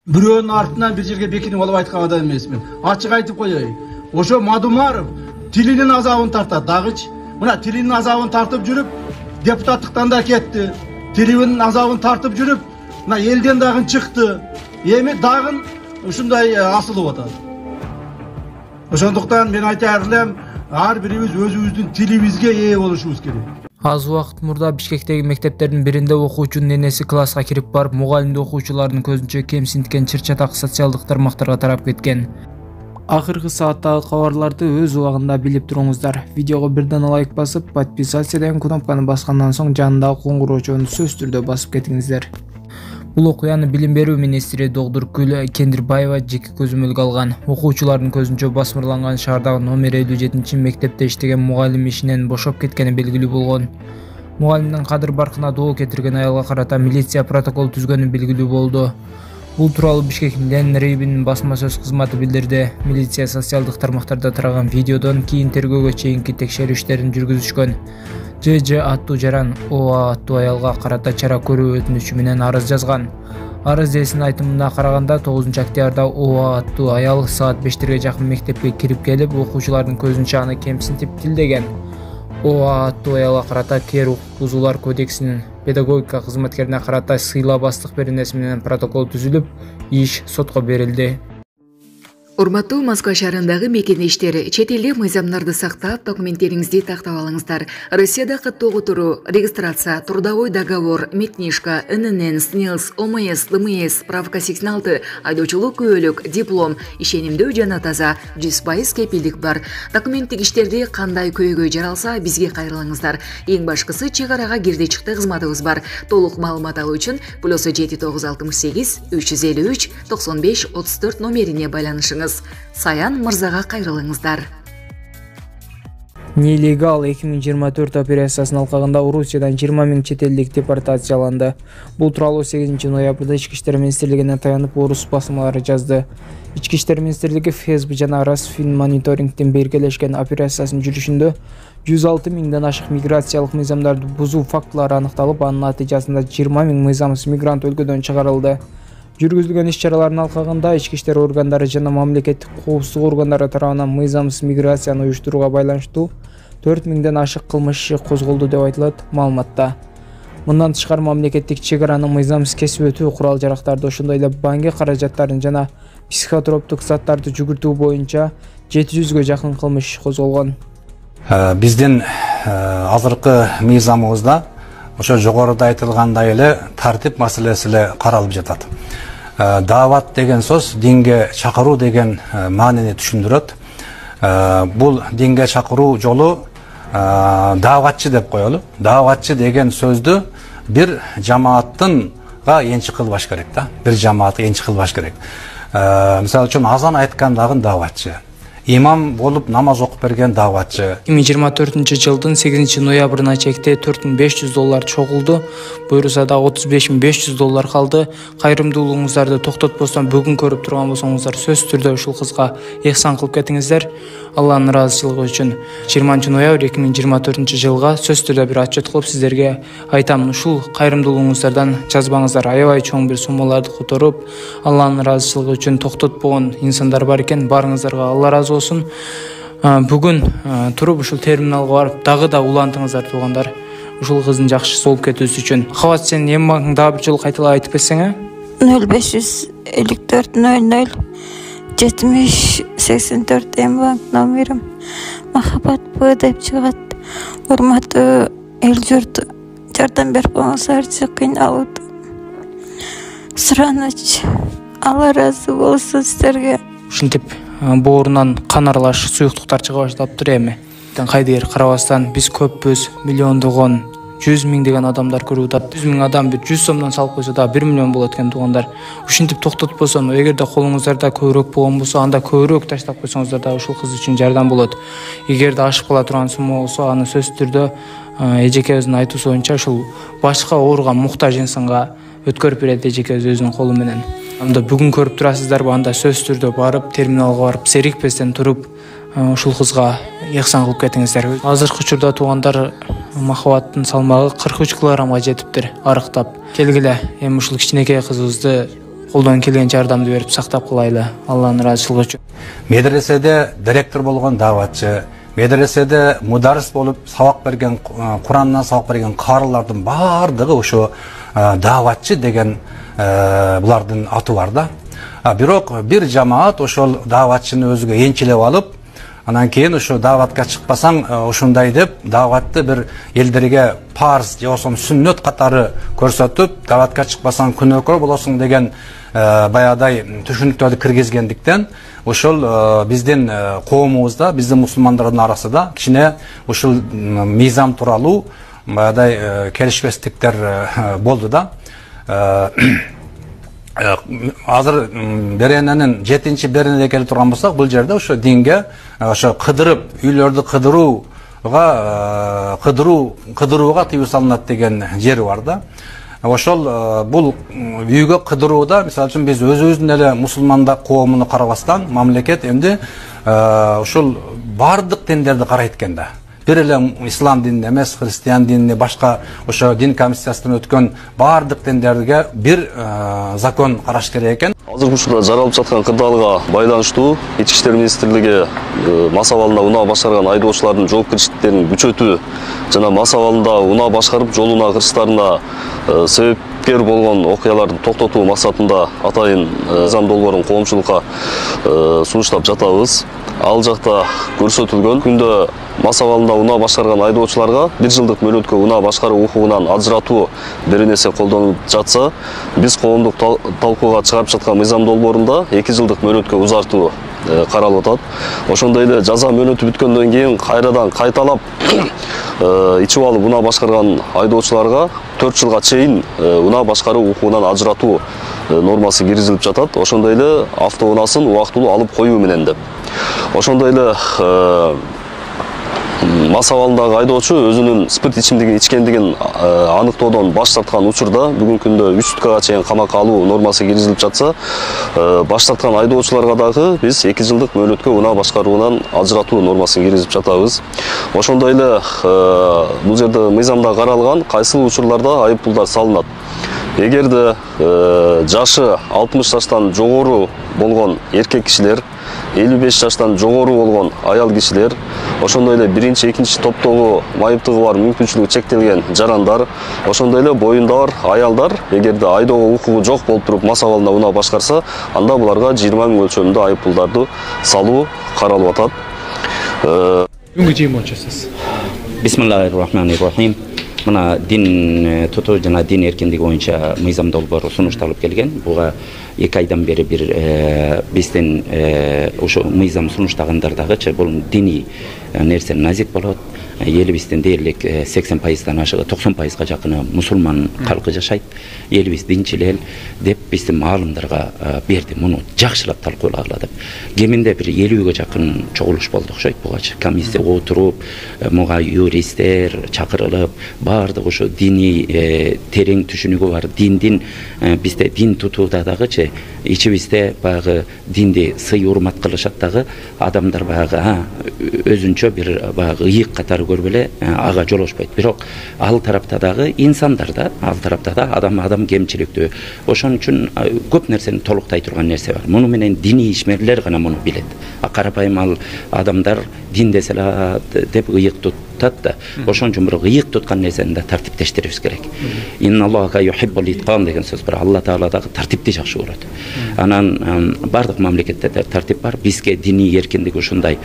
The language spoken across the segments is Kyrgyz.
Бирөөнүн артынан бир жерге бекинип алып айткан адам эмесмин. Ачык айтып коеюн. Ошо Мадумаров тилинин азабын тартат дагычы. Мына тилинин азабын тартып жүрүп, депутаттыктан да кетти. Тилинин азабын тартып жүрүп, мына элден дагы чыкты. Эми дагы ушундай асылып атат. Ошондуктан мен айтар элем, ар бирибиз өзүбүздүн тилибизге ээ болушубуз керек. Аз убакыт мурда Бишкектеги мектептердин биринде окуучунун энеси класска кирип барып, мугалимди окуучулардын көзүнчө кемсинткен чыр-чатак социалдык тармактарга тарап кеткен. Акыркы сааттагы кабарларды өз убагында билип туруңуздар. Видеого бирден лайк басып, подписаться деген кнопканы баскандан соң жанындагы коңгуроочону сөзсүз түрдө басып кетиңиздер. Бул окуяны Билим берүү министри Догдургүл Кендирбаева жеке көзөмөлгө алган. Окуучулардын көзүнчө басмырланган шаардагы номер 57 мектепте иштеген мугалим ишинен бошоп кеткени белгилүү болгон. Мугалимдин кадыр баркына доо кетирген аялга карата милиция протокол түзгөнү белгилүү болду. Бул тууралуу Бишкек Ленрейбинин басма сөз кызматы билдирди. Милиция социалдык тармактарда тараган видеодон кийин тергөөгө чейинки текшерүү иштерин жүргүзүшкөн. ЖЖ аттуу жаран ОА аттуу аялга карата чара көрүү өтүнүчү менен арыз жазган. Арыз ээсинин айтымына караганда 9 октябрда ОА аттуу аял саат 5-терге жакын мектепке кирип келип, окуучулардын көзүнчө аны кемсинтип тилдеген. ОА аттуу аялга карата Кээ укук бузуулар кодексинин педагогика кызматкерине карата сыйлабастык беренеси менен протокол түзүлүп, иш сотко берилди. Урматтуу Москва шаарындагы мекенештер, чет элде мыйзамдарды сактап, документтериңизди тактап алыңыздар. Россияда каттоого туруу, регистрация, трудовой договор, медкнижка, ННН, СНИЛС, ОМС, ДМС, справка 86, айдоочулук күбөлүк, диплом, ишенимдүү жана таза, 100% кепилдик бар. Документтик иштерди кандай көйгөй жаралса, бизге кайрылыңыздар. Эң башкысы чек арага кирди чыкты кызматыбыз бар. Толук маалымат алуу үчүн +7968 353 95 34 номерине байланышыңыз. Саян мырзага кайрылыңыздар. Нелегал 2024 операциясынын алкагында Орусиядан 20 000 чет элдик депортацияланды. Бул тууралуу 8 ноябрда Ички иштер министрлигине таянып орус басмалары жазды. Ички иштер министрлиги ФСБ жана Росфинмониторингдин биргелешкен операциясынын жүрүшүндө 106 000ден ашык миграциялык мыйзамдарды бузуу фактылары аныкталып, анын натыйжасында 20 000 мыйзамсыз мигрант өлкөдөн чыгарылды. Жүргүзүлгөн иш-чаралардын алкагында ички иштер органдары жана мамлекеттик коопсуздук органдары тарабынан мыйзамсыз миграцияны уюштурууга байланыштуу 4000ден ашык кылмыш иши козголду деп айтылат маалыматта. Мындан тышкары мамлекеттик чек араны мыйзамсыз кесип өтүү, курал жарактарды, ошондой эле банк каражаттарын жана психотроптук заттарды жүгүртүү боюнча 700ге жакын кылмыш иши козголгон. Биздин азыркы мыйзамыбызда ошо жогоруда айтылгандай эле тартип маселеси эле каралып жатат. Даават деген сөз динге чакыруу деген маанини түшүндүрөт. Бул динге чакыруу жолу дааватчы деп коелу. Дааватчы деген сөздү бир жамааттынга энчи кылбаш керек да. Бир жамаатка энчи кылбаш керек. Мисалы үчүн азан айткан дагы дааватчы. Имам болуп намаз окуп берген дааватчы. 2024-жылдын 8 ноябрына чекте $4500 чогулду. Буюрса да $35500 калды. Кайрымдуулугуңуздарды токтотпостон бүгүн көрүп турган болсоңуздар сөзсүз түрдө ушул кызга ыхсан кылып кетиңиздер. Алланын ыраазычылыгы үчүн 20 ноябрь 2024-жылга сөзсүз түрдө бир отчет кылып сиздерге айтам. Ушул кайрымдуулугуңуздардан жазбаңыздар. Аябай чоң бир суммаларды которуп, Алланын ыраазычылыгы үчүн токтотпогон инсандар бар экен. Барыңыздарга Алла ыраазы болсун. Бүгүн туруп ушул терминалга барып дагы да улантыңыздар туугандар. Ушул кыздын жакшы болуп кетүүсү үчүн. Кабат сен эми банкың дагы бир жолу кайталап айтып кетсең, 0554 00 70 84 эми банк номерим. Махаббат Б деп чыгат. Урматтуу эл журт, жардам берип коңуздарчы, кыйналып. Сураныч. Алла ыраазы болсун сиздерге. Ушинтип боорунан кан аралаш суюктуктар чыга баштаптыр эми. Кайдыгер карабастан биз көппүз, миллиондогон, 100 000 деген адамдар көрүп атат. 100 000 адам бир 100 сомдон салып койсо да 1 миллион болот экен туугандар. Ушинтип токтотпосом, эгерде колуңуздарда көбүрөөк болгон болсо, анда көбүрөөк таштап койсоңуздар да ушул кыз үчүн жардам болот. Эгерде ашып кала турган сумма болсо, аны сөзсүз түрдө эжекебиздин айтуусу боюнча ушул башка ооруган муктаж инсанга өткөрүп берет эжекебиз өзүнүн колу менен. Анда бүгүн көрүп турасыздарбы, анда сөзсүз түрдө барып, терминалга барып, серикпестен туруп ушул кызга ыхсан кылып кетиңиздер. Азыркы учурда туугандар махабаттын салмагы 43 килограммга жетиптир, арыктап. Келгиле, эми ушул кичинекей кызыбызды колдон келгенче жардамды берип сактап кылайлы. Алланын ыраазычылыгы үчүн. Медреседе директор болгон даватчы, медреседе мударис болуп сабак берген, Курандан сабак берген карылардын бардыгы ошо даватчы деген булардын аты бар да. Бирок бир жамаат ошол даватчыны өзүгө энчилеп алып, анан кийин ошо даватка чыкпасаң ушундай деп даватты бир элдерге парз же болбосо сүннөт катары көрсөтүп, даватка чыкпасаң күнөөкөр болосуң деген баягыдай түшүнүктөрдү киргизгендиктен ошол биздин коомубузда, биздин мусулмандардын арасында кичине ушул мыйзам тууралуу баягыдай келишпестиктер болду да. Азыр берененин 7-чи беренеге келип турган болсок, бул жерде ошо динге ошо кыдырып, үйлөрдү кыдырууга тыюу салынат деген жери бар да. Ошол бул үйгө кыдырууда, мисалы үчүн биз өзүбүздүн эле мусулмандар коомуну карабастан, мамлекет эмди ошол бардык диндерди карайт экен да. Бир эле ислам динин эмес, христиан динини, башка ошо дин комиссиясынан өткөн бардык диндерге бир закон караш керек экен. Азыркы учурда жаралып жаткан кырдаалга байланыштуу Ички иштер министрлиги мас абалында унаа башкарган айдоочулардын жоопкерчиликтерин күчөтүү жана мас абалында унаа башкарып жолуна кырыштарына себепкер болгон окуялардын токтотуу максатында атайын мыйзам долбоорун коомчулукка сунуштап жатабыз. Ал жакта көрсөтүлгөн күндө мас абалында унаа башкарган айдоочуларга 1 жылдык мөөнөткө унаа башкаруу укугунан ажыратуу беренеси колдонулуп жатса, биз коомдук талкууга чыгарып жаткан мыйзам долбоорунда 2 жылдык мөөнөткө узартуу каралып атат. Ошондой эле жаза мөөнөтү бүткөндөн кийин кайрадан кайталап ичип алып унаа башкарган айдоочуларга 4 жылга чейин унаа башкаруу укугунан ажыратуу нормасы киргизилип жатат. Ошондой эле автоунаасын убактылуу алып коюу менен деп. Ошондой эле мас абалындагы айдоочу өзүнүн спирт ичимдигин ичкендигин аныктоодон баш тарткан учурда бүгүнкү күндө 3 суткага чейин камакка алуу нормасы киргизилип жатса, баш тарткан айдоочуларга дагы биз 2 жылдык мөөнөткө унаа башкаруудан ажыратуу нормасын киргизип жатабыз. Ошондой эле бул жерде мыйзамда каралган кайсыл учурларда айыппулдар салынат. Эгерде жашы 60 жаштан жогору болгон эркек кишилер, 55 жаштан жогору болгон аял кишилер, ошондой эле 1-2 топтогу майыптыгы бар мүмкүнчүлүгү чектелген жарандар, ошондой эле боюнда бар аялдар эгерде айдоого укугу жок болуп туруп мас абалында унаа башкарса, анда буларга 20 000 өлчөмүндө айыппулдарды салуу каралып атат. Бүгүнкү жыйын болчусуз. Бисмиллахир-рахманир-рахим. Мына дин тутуу жана дин эркиндиги боюнча мыйзам долбоору сунушталып келген. Буга 2 айдан бери бир биздин ошо мыйзам сунуштагандардагычы бул диний нерсе назик болот. Элибиздин дээрлик 80%дан ашыгы 90%га жакыны мусулман калкы жашайт. Элибиз динчил эл деп биздин маалымдарга берди. Муну жакшылап талкуулагыла деп. Кеминде бир 50ге жакын чогулуш болду окшойт бугачы. Комиссия отуруп, муга юристтер чакырылып, бардык ошо диний терең түшүнүгү бар диндин бизде дин тутууда дагычы ичибизде багы динди сый урмат кылышат дагы адамдар багы өзүнчө бир багы ыйык катары көрбөлө ага жолошпойт. Бирок ал тарапта дагы инсандар да, ал тарапта да адам кемчиликтүү. Ошон үчүн көп нерсени толуктай турган нерсе бар. Муну менен диний ишмерлер гана муну билет. Карапайым ал адамдар дин деселе деп ыйык тутат да. Ошон үчүн бирок ыйык туткан нерсени да тартиптештирибиз керек. Инналлаха юхиббул итқан деген сөз бар. Алла таала дагы тартипти жакшы көрөт. Анан бардык мамлекетте тартип бар. Бизге диний эркиндик ушундай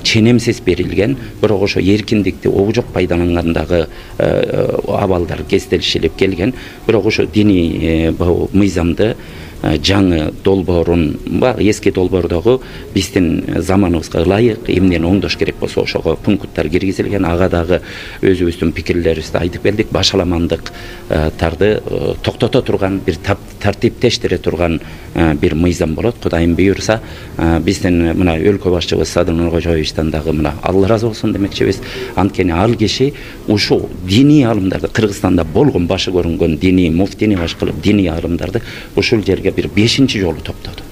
ченемсиз берилген, бирок ошо эркиндикти обжок пайдалангандагы абалдар кездешилип келген. Бирок ошо диний мыйзамды жаңы долбоорун эски долбоордогу биздин заманыбызга ылайык эмнени оңдош керек болсо ошого пункттар киргизилген. Ага дагы өзүбүздүн пикирлерибизди айтып келдик. Башаламандыктарды токтото турган бир тартиптештире турган бир мыйзам болот. Кудайым буйрса биздин мына өлкө башчыбыз Садыр Нуркожоевичтен дагы мына Алла ыраазы болсун демекчибиз. Анткени ал киши ушу диний алымдарды Кыргызстанда болгон башы көрүнгөн диний муфтини баш кылып диний алымдарды ушул жерге бир 5-чи жолу топтоду.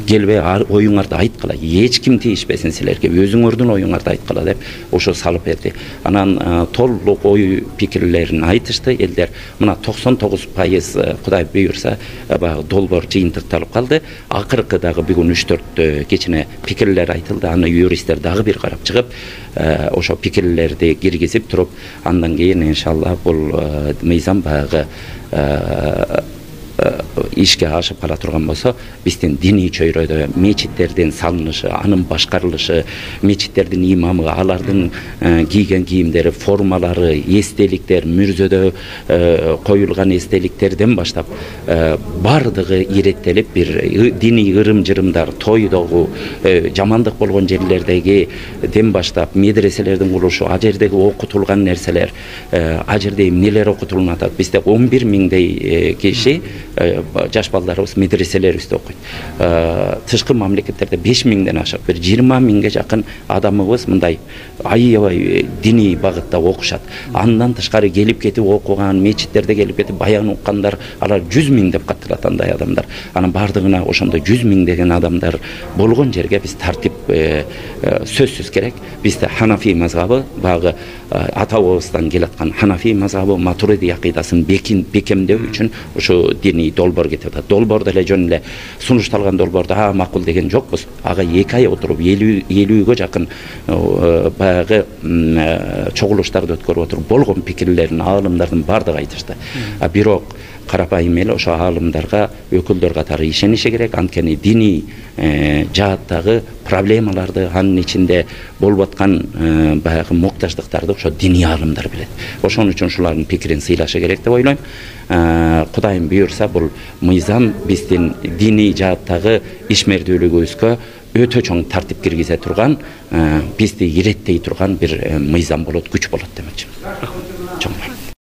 келбей оюңарды айткыла, эч ким тийишпесин силерге, өзүңөрдүн оюңарды айткыла деп ошо салып берди. Анан толук ой пикирлерин айтышты элдер. Мына 99% Кудай буйрса баягы долбоор жыйынтыкталып калды. Акыркы дагы бүгүн 3-4 кечине пикирлер айтылды. Аны юристтер дагы бир карап чыгып, ошо пикирлерди киргизип туруп, андан кийин иншалла бул мыйзам баягы ишке ашып кала турган болсо, биздин диний чөйрөдө мечиттердин салынышы, анын башкарылышы, мечиттердин имамы, алардын кийген кийимдери, формалары, эстеликтер, мүрзөдө коюлган эстеликтерден баштап бардыгы иреттелип, бир диний ырым-жырымдар, тойдогу, жамандык болгон жерлердегиден баштап медреселердин курулушу, а жердеги окутулган нерселер, а жерде эмнелер окутулуп атат. Бизде 11 миңдей киши жаш балдарыбыз медреселерибизде окуйт. Тышкы мамлекеттерде 5 миңден ашык, бир 20 миңге жакын адамыбыз мындай аябай диний багытта окушат. Андан тышкары келип кетип окуган, мечиттерде келип кетип баян уккандар, алар 100 миң деп каттырат андай адамдар. Анын бардыгына ошондой 100 миң деген адамдар болгон жерге биз тартип сөзсүз керек. Бизде Ханафи мазхабы, багы ата-бабабыздан келаткан Ханафи мазхабы, Матуриди акыйдасын бекемдөө үчүн ошо диний долбоор кетип атат. Долбоордо эле жөн эле сунушталган долбоордо макул деген жокпуз. Ага 2 ай отуруп 50-ге жакын баягы чогулуштарды өткөрүп отуруп болгон пикирлерин, аалымдардын бардыгы айтышты. Бирок карапайым эле ошо аалымдарга өкүлдөр катары ишениши керек. Анткени диний жааттагы проблемаларды, анын ичинде болуп аткан баягы муктаждыктарды ошо диний аалымдар билет. Ошон үчүн ушулардын пикирин сыйлашы керек деп ойлойм. Кудайым буйрса бул мыйзам биздин диний жааттагы ишмердүүлүгүбүзгө өтө чоң тартип киргизе турган, бизди иреттей турган бир мыйзам болот, күч болот демекчимин.